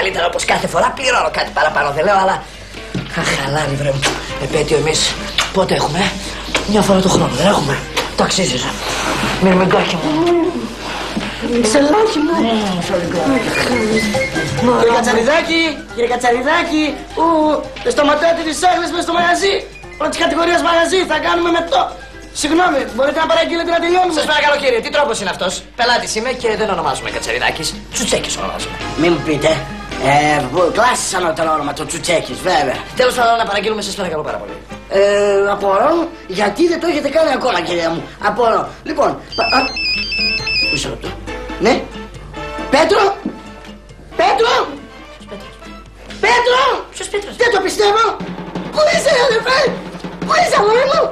καλύτερα όπως κάθε φορά. Πληρώνω κάτι παραπάνω, δεν λέω, αλλά. Αχ, χαλάρι, βρε μου. Επέτειο εμείς πότε έχουμε, μια φορά το χρόνο, δεν έχουμε. Το αξίζεις. Μυρμηγκάκι μου. Ξελάκι μου. Κύριε Κατσαριδάκη, το στοματάτι της Άγλης μες στο μαγαζί. Πρώτης κατηγορίας μαγαζί, θα κάνουμε με το. Συγγνώμη, μπορείτε να παραγγείλετε να τελειώνουμε. Σας παρακαλώ κύριε, τι τρόπος είναι αυτός? Πελάτης είμαι και δεν ονομάζομαι Κατσαριδάκης. Τσουτσέκης ονομάζομαι. Μην μου πείτε. Κλάσεις ανώτερο όνομα, το Τσουτσέκης, βέβαια. Τέλος πάντων, να παραγγείλουμε, σας παρακαλώ πάρα πολύ. Απορώ, γιατί δεν το έχετε κάνει ακόμα, κυρία μου. Απορώ. Λοιπόν, μισό λεπτό. Ναι. Πέτρο! Πέτρο! Πέτρο! Ποιος Πέτρος? Δεν το πιστεύω! Πού είσαι, αδερφέ! Πού είσαι, αγόρι μου!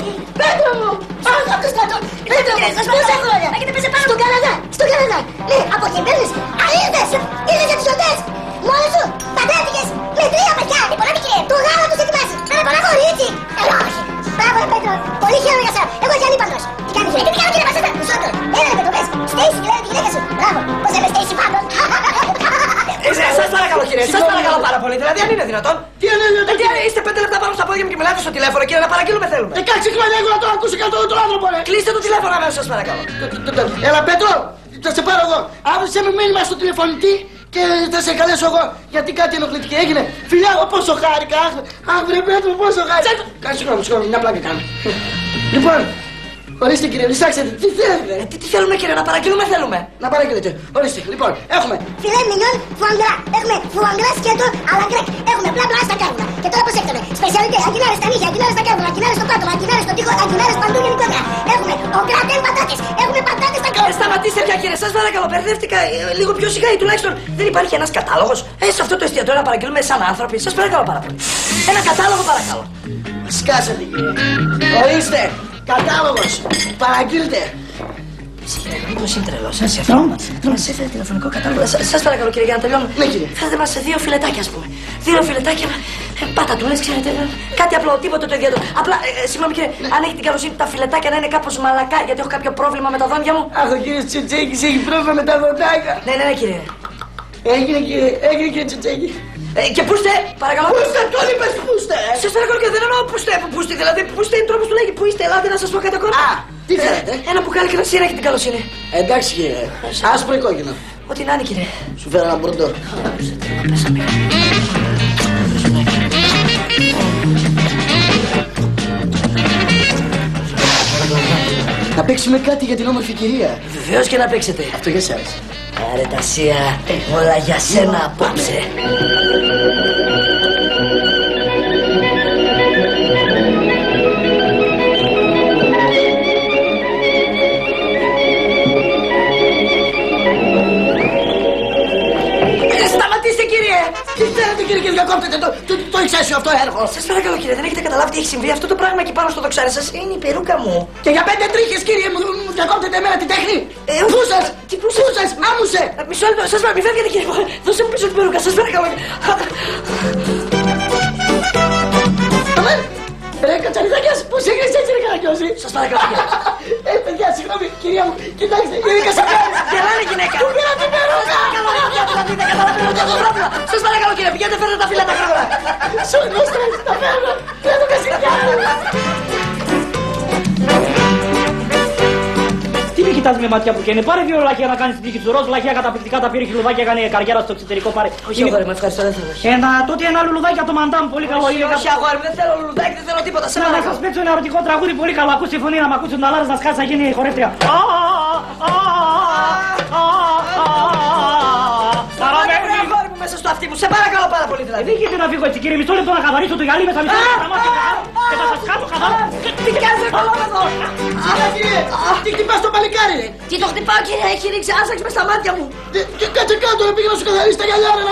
Πέτρο μου! Αχ, από το στρατό! Πέτρο μου! Πόσα χρόνια! Στον Καναδά! Στον Καναδά! Ναι, αποχαιρετήσεις! Α, ήρθες για τις γιορτές! Μόνος σου! Παντρεύτηκες! Με 3 παιδιά! Το γάλα τους ετοιμάσεις! Με πολλά κορίτσι! Όχι! Μπράβο, Πέτρο! Πολύ χαίρομαι για σένα! Εγώ και αλίπαντρος! Τι κάνεις, τι κάνω, κύριε Πασέτα! Μισότρο! Έλα, Πέτρο, πες! Στέισι, δηλαδή τη γυναίκα σου! Μπράβο! Πώς λέμε Στέισι πάντων! Σας παρακαλώ κύριε, σας παρακαλώ πάρα πολύ. Δηλαδή, αν είναι δυνατόν. Τι είναι δυνατόν? Είστε 5 λεπτά πάνω στα πόδια μου και μιλάτε στο τηλέφωνο, κύριε, να παραγγείλουμε θέλουμε. 16 χρόνια εγώ να το ακούσει κάτω τον άνθρωπο, ρε! Κλείστε το τηλέφωνο αμέσως, σας παρακαλώ. Έλα, Πέτρο! Θα σε πάρω εγώ. Άφησε με μήνυμα στο τηλεφωνητή και θα σε καλέσω εγώ. Γιατί κάτι ενοχλητική έγινε. Φιλιά, εγώ πόσο χάρηκα. Αχ, βρε Πέτρο, πόσο χάρηκα. Κάτσε συγγνώμη, μια πλάκα κάνω. Λοιπόν, ορίστε κύριε, λυσάξετε. Τι θέλετε? Τι θέλουμε κύριε, να παραγγείλουμε θέλουμε. Να παραγγείλετε. Ορίστε, λοιπόν, έχουμε Φιλέ μινιόν φουαγγρά. Έχουμε φουαγγρά σκέτο αλλά γκρέκ. Έχουμε μπλα μπλα στα κάρβουνα. Και τώρα προσέξτε με. Σπεσιαλιτέ, αγκινάρες στα νύχια, αγκινάρες στα κάρβουνα, αγκινάρες στο πάτωμα, αγκινάρες στο τοίχο, αγκινάρες παντού γενικότερα. Έχουμε ογκρατέν πατάτες. Έχουμε πατάτες στα κάρβουνα. Σταματήστε πια κύριε, σας παρακαλώ, μπερδεύτηκα λίγο πιο σιγά ή τουλάχιστον δεν υπάρχει ένας κατάλογος. Σε αυτό το εστιατόριο να παραγγείλουμε σαν άνθρωποι. Σας παρακαλώ πάρα πολύ. Ένα κατάλογο παρακαλώ. σκάσατε κύριε. Ορίστε, κατάλογος, παραγγείλτε. Μήπως είναι τρελός, σε αυτό. Μας έφερε τηλεφωνικό κατάλογο. Σας παρακαλώ κύριε, για να τελειώνουμε. Ναι κύριε. Φέρετε μας σε 2 φιλετάκια, ας πούμε. 2 φιλετάκια, πατατούλες, ξέρετε. Κάτι απλό, τίποτα το ιδιαίτερο. Απλά, συγγνώμη κύριε, αν έχει την καλοσύνη τα φιλετάκια να είναι κάπως μαλακά, γιατί έχω κάποιο πρόβλημα με τα δόντια μου. Αχ, ο κύριος Τσουτσέκης έχει πρόβλημα με τα δοντάκια. Ναι, κύριε. Έγινε κύριε Τσουτσέκη. Και πούστε, παρακαλώ. Πούστε, το είπες πούστε. Σας παρακαλώ και δεν εννοώ πούστε, δηλαδή πούστε είναι τρόπος του λέγει. Πού είστε, ελάτε να σας πω κάτι ακόμα. Α, τι θέλετε. Ένα μπουκάλι κρασί, έχει την καλοσύνη. Εντάξει κύριε, άσπρο ή κόκκινο. Ό,τι να είναι κύριε. Σου φέρω ένα μπουρντό. Να παίξουμε κάτι για την όμορφη κυρία. Βεβαίως και να παίξετε. Αυτό για εσάς. Άρε Τασία, όλα για σένα απόψε. Σταματήστε κύριε! Τι θέλετε κύριε και διακόπτετε το εξαίσιο αυτό έργο. Σας παρακαλώ κύριε, δεν έχετε καταλάβει τι έχει συμβεί. Αυτό το πράγμα εκεί πάνω στο δοξάρι σας είναι η περούκα μου. Και για 5 τρίχες κύριε μου διακόπτετε εμένα την τέχνη. Πού σας, άμουσε. Μισό λεπτό, σας παρακαλώ, μην φεύγετε κύριε. Δώστε μου πίσω την περούκα, σας παρακαλώ. Αμέ, ρε Κατσαριδάκιας, πώς έγινες έτσι ρε Καραγκιόζη. Σας παρακαλώ κύριε. Παιδιά, συγγνώμη, κυρία μου, κοιτάξτε, είναι κασακάρι. Γελάνε γυναίκα. Του πήρα την περούκα. Σας παρακαλώ κύριε, πηγαίνετε φέρετε τα φύλλα τα γρήγορα. Σου δώστε, τα φέρνω. Πήρα το κασακάρι. Τι με κοιτάς με μάτια που καίνε, πάρε 2 λαχεία να κάνεις την τύχη του ροζ, λαχεία καταπληκτικά, τα πήρε χιλουδάκια, έκανε καριέρα στο εξωτερικό, πάρε. Όχι αγόρι μου, ευχαριστώ, δεν θέλω. Τότε ένα λουλουδάκι από το Μαντάμ, πολύ καλό είναι. Όχι αγόρι μου, δεν θέλω λουλουδάκι, δεν θέλω τίποτα. Σε Να παρακαλώ. σας παίξω ένα ερωτικό τραγούδι, πολύ καλό, ακούς τη φωνή να μ' ακούσει τον Αλάρας να σκάσει, θα γίνει χορεύτρια. Αγόρι μου μέσα στο αυτί μου, σε παρακαλώ πάρα πολύ δηλαδή. Δεν γίνεται να φύγω έτσι κύριε, μισό λεπτό να καθαρίσω το γυαλί μέσα μισό λεπτό και θα σας χάσω καθαρά. Τι κάνεις εγώ εδώ. Άρα κύριε, τι χτυπάς το παλικάρι ρε. Τι το χτυπάω κύριε, έχει ρίξει άσαξ μες στα μάτια μου. Και κάτσε κάτω να πήγα να σου καθαρίσει τα γυαλιά ρε,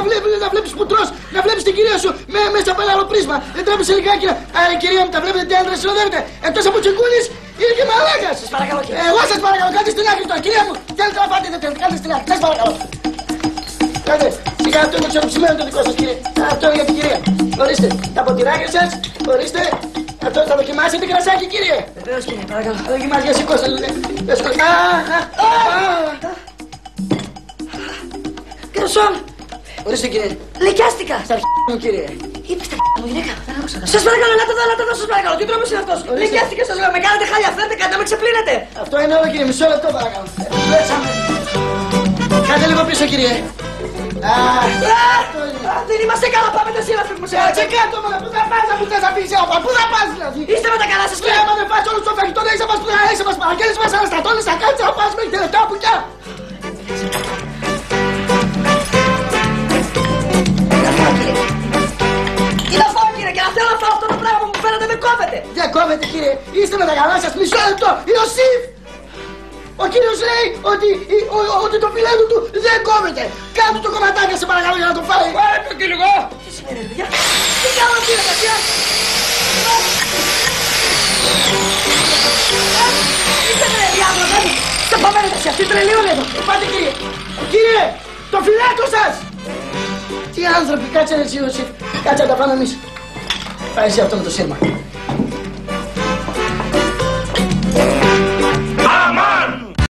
να βλέπεις που τρως, να βλέπεις την κυρία σου μέσα από ένα άλλο πρίσμα. Δεν τρέπεσαι λιγάκι να... Άρα κυρία μου, τα βλέπετε τι άντρες συνοδεύετε. Εκτός από τσεκούλης, είναι και μαλάκας. Σας παρακαλώ κύριε. Εγώ σας παρακαλώ, κάντε στην άκρη τώρα, κυρία μου. Θέλετε να πάτε, δεν θέλετε, κάντε στην άκρη, σας παρακαλώ. Κάντε, σιγά αυτό είναι το ξεροψημένο το δικό σας κύριε. Αυτό είναι για την κυρία. Ορίστε, τα ποτηράκια σας, ορίστε. Αυτό θα δοκιμάσετε κρασάκι κύριε. Βεβαίως κύριε, παρακαλώ. Θα δοκιμάσει, για σηκώστε. Κρασόν. Ορίστε κύριε. Λυκιάστηκα. Στα αρχαία μου, κύριε. Είπε στα μου, γυναίκα. Δεν άκουσα. Σας παρακαλώ, ελάτε εδώ, σας παρακαλώ. Τι τρόπος είναι αυτός? Λυκιάστηκα, σας λέω. Με κάνετε χάλια, φέρτε κάτι να με ξεπλύνετε. Αυτό είναι όλο, κύριε. Μισό λεπτό, παρακαλώ. Κάτε λίγο πίσω, κύριε. Δεν είμαστε καλά, πάμε τα σύλλα, φύγουμε σε Κάτσε κάτω, μάνα, πού θα πας να μου θες να πεις, πού θα πας δηλαδή. Είστε με τα καλά σας, Άμα δεν φας όλο το φαγητό, δεν έχεις να μας παραγγέλνεις, μας αναστατώνεις, θα κάτσεις να πας μέχρι τελευταία πουκιά. Τι να φάω, κύριε, και να θέλω να φάω αυτό το πράγμα που μου φαίνεται δεν κόβεται. Δεν κόβεται, κύριε, είστε με τα καλά σας, μισό λεπτό, Ιωσήφ. Ο κύριος λέει ότι το φιλέτο του δεν κόβεται. Κάτω το κομματάκι, σε παρακαλώ, για να το φάει. Πάρε και λίγο. Τι σημαίνει, παιδιά? Τι κάνω, κύριε, παιδιά? Είστε τρελοί άνθρωποι. Στα πάμε τα αυτοί τρελίουν εδώ. Πάτε, κύριε. Κύριε, το φιλέτο σας. Τι άνθρωποι, κάτσε ρε εσύ, Ιωσήφ. Κάτσε να τα πάμε εμείς. Πάει εσύ αυτό με το σύρμα.